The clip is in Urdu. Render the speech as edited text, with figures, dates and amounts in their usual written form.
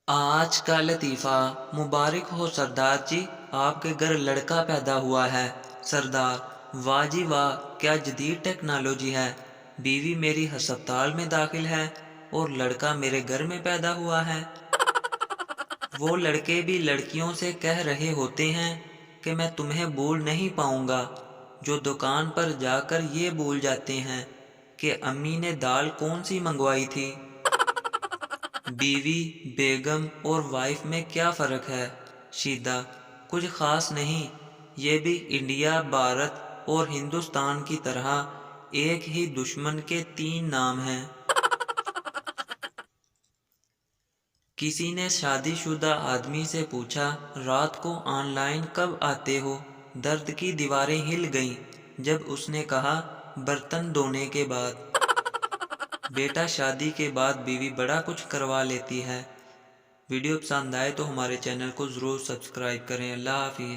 آج کا لطیفہ مبارک ہو سردار جی، آپ کے گھر لڑکا پیدا ہوا ہے۔ سردار: واہ جی واہ، کیا جدید ٹیکنالوجی ہے۔ بیوی میری ہسپتال میں داخل ہے اور لڑکا میرے گھر میں پیدا ہوا ہے۔ وہ لڑکے بھی لڑکیوں سے کہہ رہے ہوتے ہیں کہ میں تمہیں بھول نہیں پاؤں گا، جو دکان پر جا کر یہ بھول جاتے ہیں کہ امی نے دال کون سی منگوائی تھی۔ بیوی، بیگم اور وائف میں کیا فرق ہے؟ شیدہ: کچھ خاص نہیں، یہ بھی انڈیا، بھارت اور ہندوستان کی طرح ایک ہی دشمن کے 3 نام ہیں۔ کسی نے شادی شدہ آدمی سے پوچھا، رات کو آن لائن کب آتے ہو؟ درد کی دیواریں ہل گئیں جب اس نے کہا، برتن دھونے کے بعد۔ بیٹا: شادی کے بعد بیوی بڑا کچھ کروا لیتی ہے۔ ویڈیو پسند آئے تو ہمارے چینل کو ضرور سبسکرائب کریں۔ اللہ حافظ۔